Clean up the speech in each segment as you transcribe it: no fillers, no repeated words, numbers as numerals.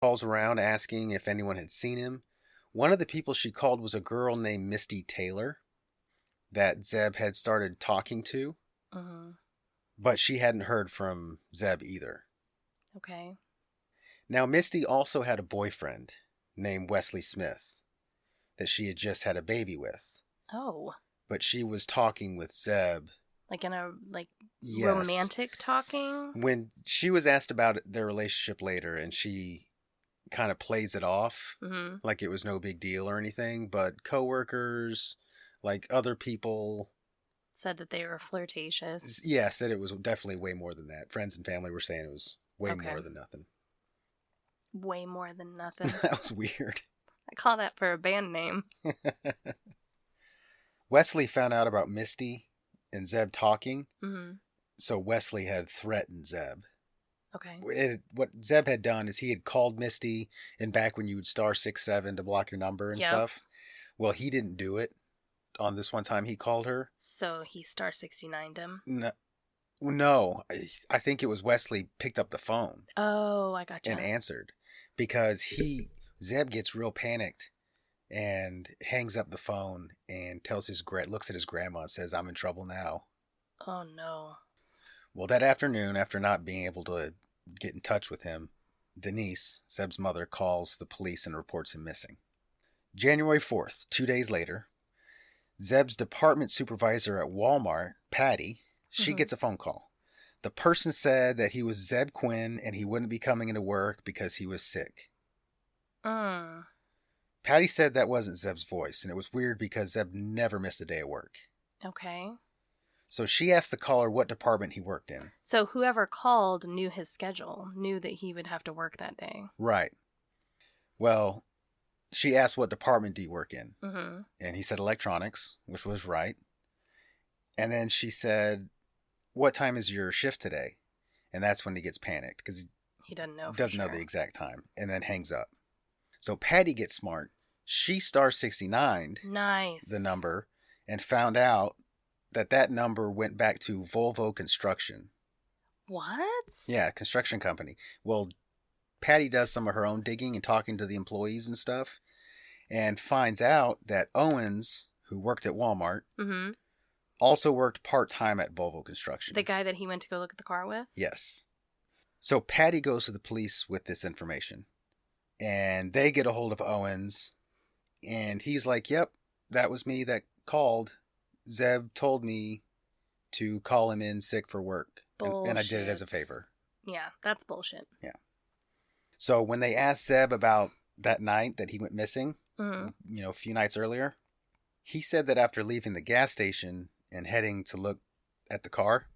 calls around asking if anyone had seen him. One of the people she called was a girl named Misty Taylor that Zebb had started talking to, but she hadn't heard from Zebb either. Okay. Now, Misty also had a boyfriend named Wesley Smith that she had just had a baby with. Oh. But she was talking with Zebb. Like in a, yes. romantic talking? When she was asked about their relationship later, and she kind of plays it off like it was no big deal or anything, but coworkers, like other people, said that they were flirtatious. Yeah, said it was definitely way more than that. Friends and family were saying it was way more than nothing. Way more than nothing. That was weird. I call that for a band name. Wesley found out about Misty and Zebb talking, so Wesley had threatened Zebb. Okay. What Zebb had done is he had called Misty, and back when you would star 67 to block your number and stuff. Well, he didn't do it on this one time he called her. So he star 69'd him? No, I think it was Wesley picked up the phone. Oh, I gotcha. And answered. Because Zebb gets real panicked and hangs up the phone and looks at his grandma and says, "I'm in trouble now." Oh, no. Well, that afternoon, after not being able to get in touch with him, Denise, Zebb's mother, calls the police and reports him missing. January 4th, 2 days later, Zebb's department supervisor at Walmart, Patty, she gets a phone call. The person said that he was Zebb Quinn and he wouldn't be coming into work because he was sick. Patty said that wasn't Zebb's voice, and it was weird because Zebb never missed a day of work. Okay. So she asked the caller what department he worked in. So whoever called knew his schedule, knew that he would have to work that day. Right. Well, she asked what department do you work in? And he said electronics, which was right. And then she said, "What time is your shift today?" And that's when he gets panicked because he doesn't know. Doesn't know the exact time, and then hangs up. So Patty gets smart. She star 69'd the number and found out that number went back to Volvo Construction. What? Yeah, construction company. Well, Patty does some of her own digging and talking to the employees and stuff, and finds out that Owens, who worked at Walmart, also worked part-time at Volvo Construction. The guy that he went to go look at the car with? Yes. So Patty goes to the police with this information, and they get a hold of Owens, and he's like, "Yep, that was me that called. Zebb told me to call him in sick for work, and I did it as a favor." Yeah, that's bullshit. Yeah. So when they asked Zebb about that night that he went missing, a few nights earlier, he said that after leaving the gas station and heading to look at the car,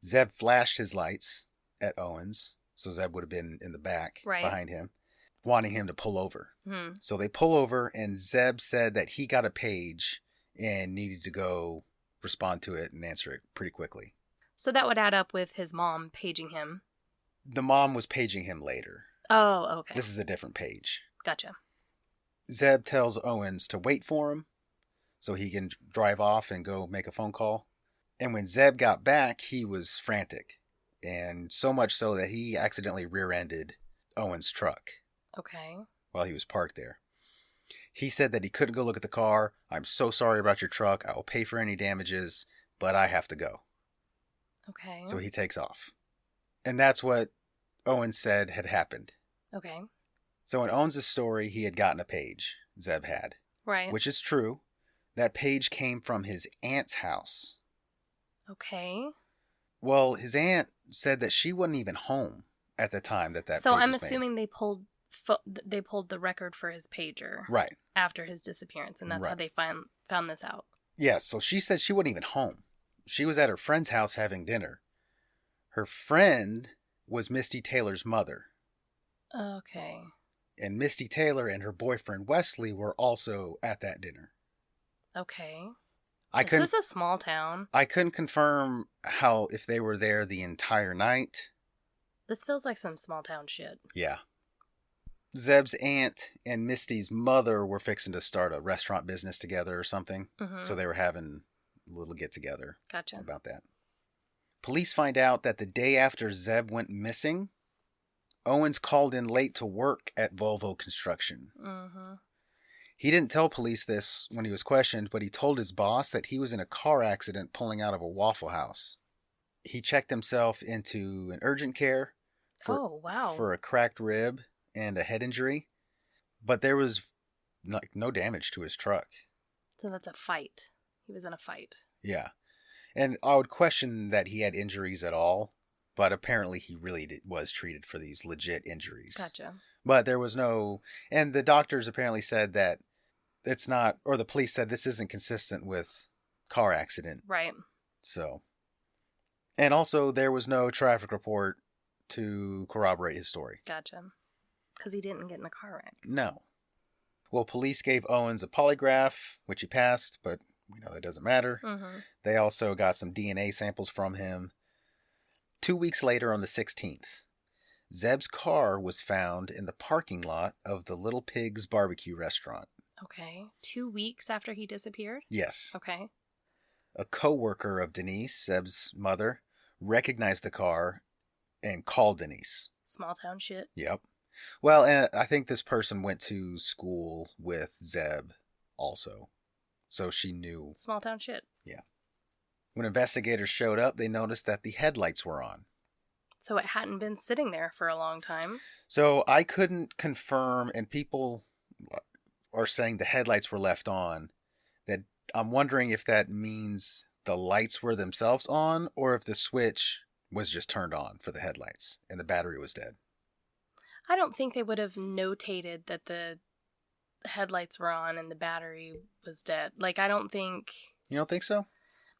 Zebb flashed his lights at Owens, so Zebb would have been in the back behind him, wanting him to pull over. So they pull over, and Zebb said that he got a page and needed to go respond to it and answer it pretty quickly. So that would add up with his mom paging him. The mom was paging him later. Oh, okay. This is a different page. Gotcha. Zebb tells Owens to wait for him so he can drive off and go make a phone call. And when Zebb got back, he was frantic. And so much so that he accidentally rear-ended Owens' truck. Okay. While he was parked there. He said that he couldn't go look at the car. "I'm so sorry about your truck. I will pay for any damages, but I have to go." Okay. So he takes off. And that's what Owens said had happened. Okay. So in Owens' story, he had gotten a page, Zebb had. Right. Which is true. That page came from his aunt's house. Okay. Well, his aunt said that she wasn't even home at the time that So page I'm was assuming they pulled the record for his pager. Right. After his disappearance, and that's how they found this out. Yeah, so she said she wasn't even home. She was at her friend's house having dinner. Her friend was Misty Taylor's mother. Okay. And Misty Taylor and her boyfriend Wesley were also at that dinner. Okay. Is this a small town? I couldn't confirm if they were there the entire night. This feels like some small town shit. Yeah. Zebb's aunt and Misty's mother were fixing to start a restaurant business together or something. So they were having a little get-together about that. Police find out that the day after Zebb went missing, Owens called in late to work at Volvo Construction. Mm-hmm. He didn't tell police this when he was questioned, but he told his boss that he was in a car accident pulling out of a Waffle House. He checked himself into an urgent care for a cracked rib and a head injury, but there was no damage to his truck. So that's a fight. He was in a fight. Yeah. And I would question that he had injuries at all, but apparently he really was treated for these legit injuries. Gotcha. But there was no... And the doctors apparently said that it's not... Or the police said this isn't consistent with car accident. Right. So... And also, there was no traffic report to corroborate his story. Gotcha. Because he didn't get in a car wreck. No. Well, police gave Owens a polygraph, which he passed, but we know that doesn't matter. Mm-hmm. They also got some DNA samples from him. 2 weeks later, on the 16th, Zebb's car was found in the parking lot of the Little Pig's barbecue restaurant. Okay. 2 weeks after he disappeared? Yes. Okay. A co-worker of Denise, Zebb's mother, recognized the car and called Denise. Small town shit. Yep. Well, and I think this person went to school with Zebb also. So she knew. Small town shit. Yeah. When investigators showed up, they noticed that the headlights were on. So it hadn't been sitting there for a long time. So I couldn't confirm, and people are saying the headlights were left on. That I'm wondering if that means the lights were themselves on, or if the switch was just turned on for the headlights and the battery was dead. I don't think they would have notated that the headlights were on and the battery was dead. Like, I don't think... You don't think so?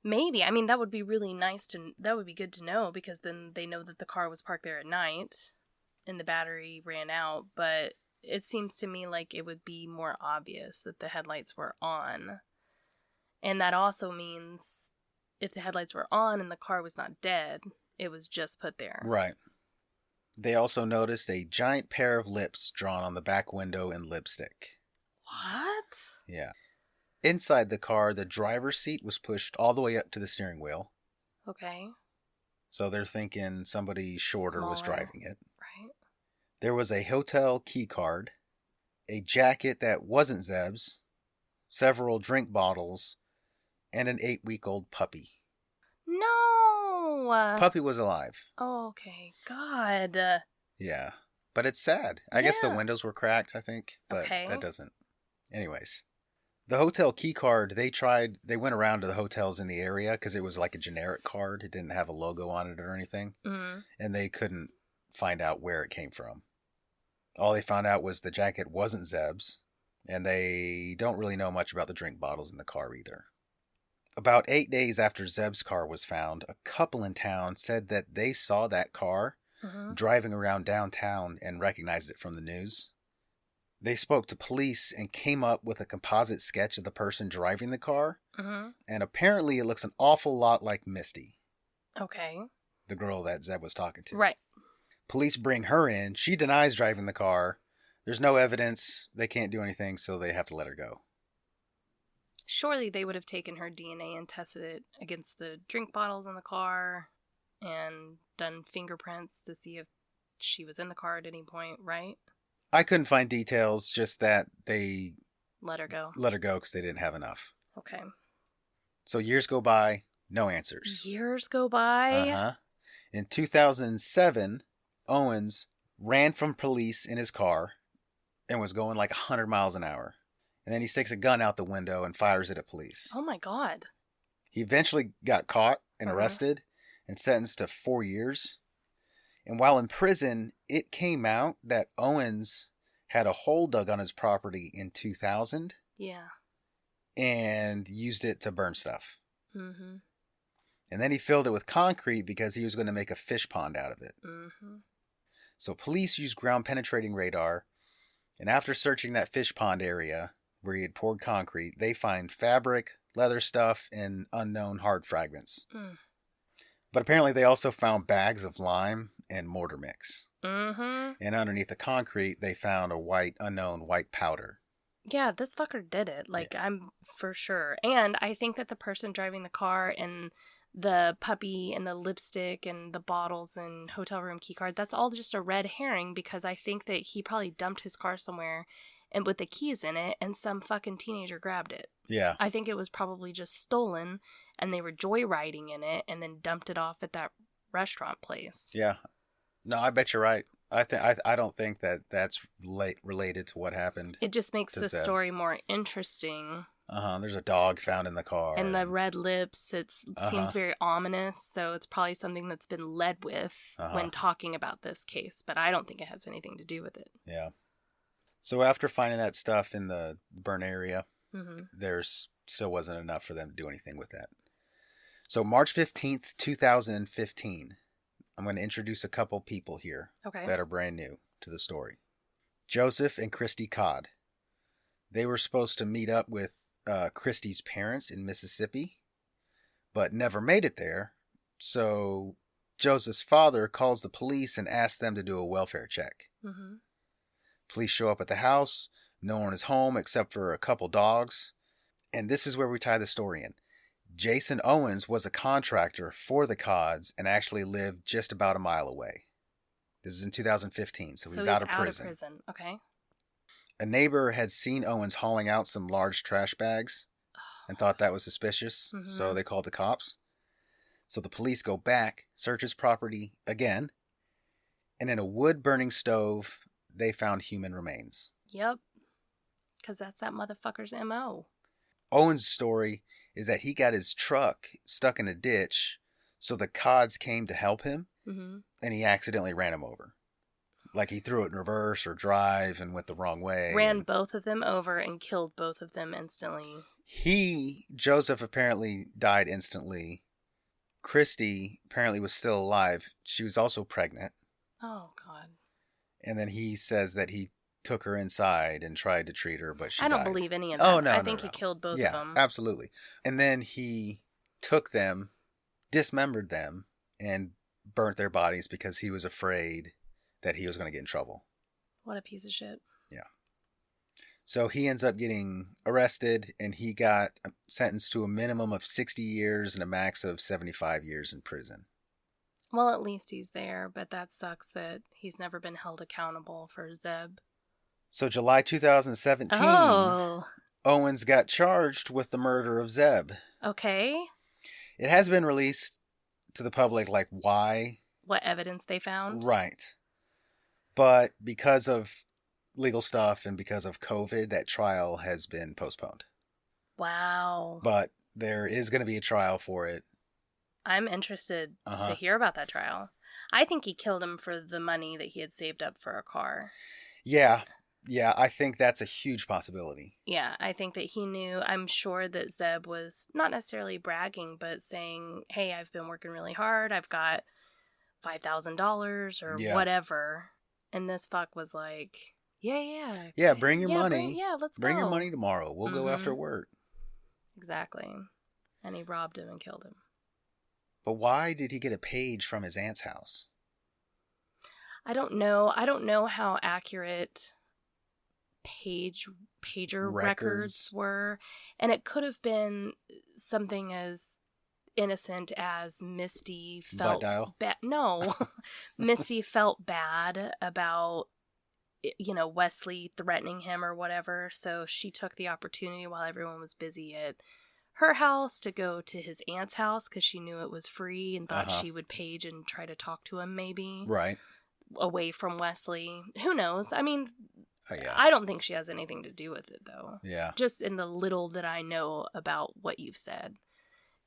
Maybe. I mean, that would be really nice to... That would be good to know, because then they know that the car was parked there at night and the battery ran out. But it seems to me like it would be more obvious that the headlights were on. And that also means if the headlights were on and the car was not dead, it was just put there. Right. They also noticed a giant pair of lips drawn on the back window in lipstick. What? Yeah. Inside the car, the driver's seat was pushed all the way up to the steering wheel. Okay. So they're thinking somebody shorter was driving it. Right. There was a hotel key card, a jacket that wasn't Zebb's, several drink bottles, and an 8-week-old puppy. No! Puppy was alive. Oh, okay. God. Yeah. But it's sad. I guess the windows were cracked, I think. But okay. That doesn't... Anyways. The hotel key card, they went around to the hotels in the area because it was like a generic card. It didn't have a logo on it or anything. Mm-hmm. And they couldn't find out where it came from. All they found out was the jacket wasn't Zebb's. And they don't really know much about the drink bottles in the car either. About 8 days after Zebb's car was found, a couple in town said that they saw that car driving around downtown and recognized it from the news. They spoke to police and came up with a composite sketch of the person driving the car. Mm-hmm. And apparently it looks an awful lot like Misty. Okay. The girl that Zebb was talking to. Right. Police bring her in. She denies driving the car. There's no evidence. They can't do anything, so they have to let her go. Surely they would have taken her DNA and tested it against the drink bottles in the car and done fingerprints to see if she was in the car at any point, right? I couldn't find details, just that they... Let her go. Let her go because they didn't have enough. Okay. So years go by, no answers. Years go by? Uh-huh. In 2007, Owens ran from police in his car and was going like 100 miles an hour. And then he sticks a gun out the window and fires it at police. Oh my God. He eventually got caught and arrested and sentenced to 4 years. And while in prison, it came out that Owens had a hole dug on his property in 2000. Yeah. And used it to burn stuff. Mm-hmm. And then he filled it with concrete because he was going to make a fish pond out of it. Mm-hmm. So police used ground penetrating radar. And after searching that fish pond area where he had poured concrete, they find fabric, leather stuff, and unknown hard fragments. Mm. But apparently they also found bags of lime and mortar mix. Mm-hmm. And underneath the concrete, they found a unknown white powder. Yeah, this fucker did it. Like, yeah. I'm for sure. And I think that the person driving the car and the puppy and the lipstick and the bottles and hotel room key card, that's all just a red herring, because I think that he probably dumped his car somewhere and with the keys in it, and some fucking teenager grabbed it. Yeah. I think it was probably just stolen, and they were joyriding in it and then dumped it off at that restaurant place. Yeah. No, I bet you're right. I don't think that that's related to what happened. It just makes the Zebb. story more interesting. There's a dog found in the car. And the red lips, it seems very ominous, so it's probably something that's been led with when talking about this case, but I don't think it has anything to do with it. Yeah. So after finding that stuff in the burn area, there's still wasn't enough for them to do anything with that. So March 15th, 2015, I'm going to introduce a couple people here that are brand new to the story. Joseph and Christy Codd. They were supposed to meet up with Christy's parents in Mississippi, but never made it there. So Joseph's father calls the police and asks them to do a welfare check. Police show up at the house. No one is home except for a couple dogs. And this is where we tie the story in. Jason Owens was a contractor for the Codds and actually lived just about a mile away. This is in 2015, so he's out of prison. Okay. A neighbor had seen Owens hauling out some large trash bags and thought that was suspicious, so they called the cops. So the police go back, search his property again, and in a wood-burning stove, they found human remains. Yep, because that's that motherfucker's M.O. Owens' story is that he got his truck stuck in a ditch, so the Codds came to help him, and he accidentally ran him over. Like he threw it in reverse or drive and went the wrong way. Ran both of them over and killed both of them instantly. Joseph apparently died instantly. Christy apparently was still alive. She was also pregnant. Oh, God. And then he says that he took her inside and tried to treat her, but she died. I don't believe any of that. Oh, no, I think he killed both of them. Yeah, absolutely. And then he took them, dismembered them, and burnt their bodies because he was afraid that he was going to get in trouble. What a piece of shit. Yeah. So he ends up getting arrested, and he got sentenced to a minimum of 60 years and a max of 75 years in prison. Well, at least he's there, but that sucks that he's never been held accountable for Zebb. So July 2017, Owens got charged with the murder of Zebb. Okay. It has been released to the public, like, why. What evidence they found? Right. But because of legal stuff and because of COVID, that trial has been postponed. Wow. But there is going to be a trial for it. I'm interested to hear about that trial. I think he killed him for the money that he had saved up for a car. Yeah, I think that's a huge possibility. Yeah, I think that he knew. I'm sure that Zebb was not necessarily bragging, but saying, hey, I've been working really hard. I've got $5,000 or whatever. And this fuck was like, yeah, bring your money. Let's bring go. Your money tomorrow. We'll go after work. Exactly. And he robbed him and killed him. But why did he get a page from his aunt's house? I don't know. I don't know how accurate pager records were. And it could have been something as innocent as Misty felt bad. No. Misty felt bad about, Wesley threatening him or whatever. So she took the opportunity while everyone was busy at her house to go to his aunt's house because she knew it was free and thought she would page and try to talk to him maybe. Right. Away from Wesley. Who knows? I mean, I don't think she has anything to do with it though. Yeah. Just in the little that I know about what you've said,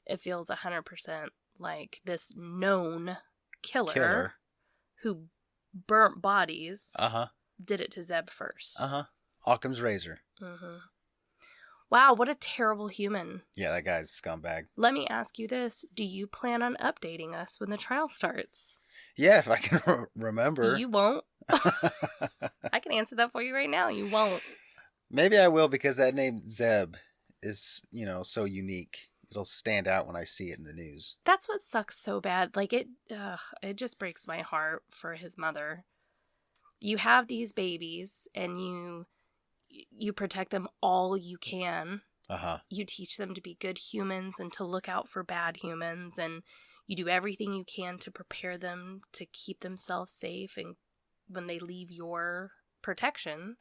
it feels 100% like this known killer. Who burnt bodies did it to Zebb first. Occam's razor. Wow, what a terrible human. Yeah, that guy's a scumbag. Let me ask you this. Do you plan on updating us when the trial starts? Yeah, if I can remember. You won't. I can answer that for you right now. You won't. Maybe I will because that name Zebb is, so unique. It'll stand out when I see it in the news. That's what sucks so bad. Like, it just breaks my heart for his mother. You have these babies and you protect them all you can, You teach them to be good humans and to look out for bad humans, and you do everything you can to prepare them to keep themselves safe and when they leave your protection.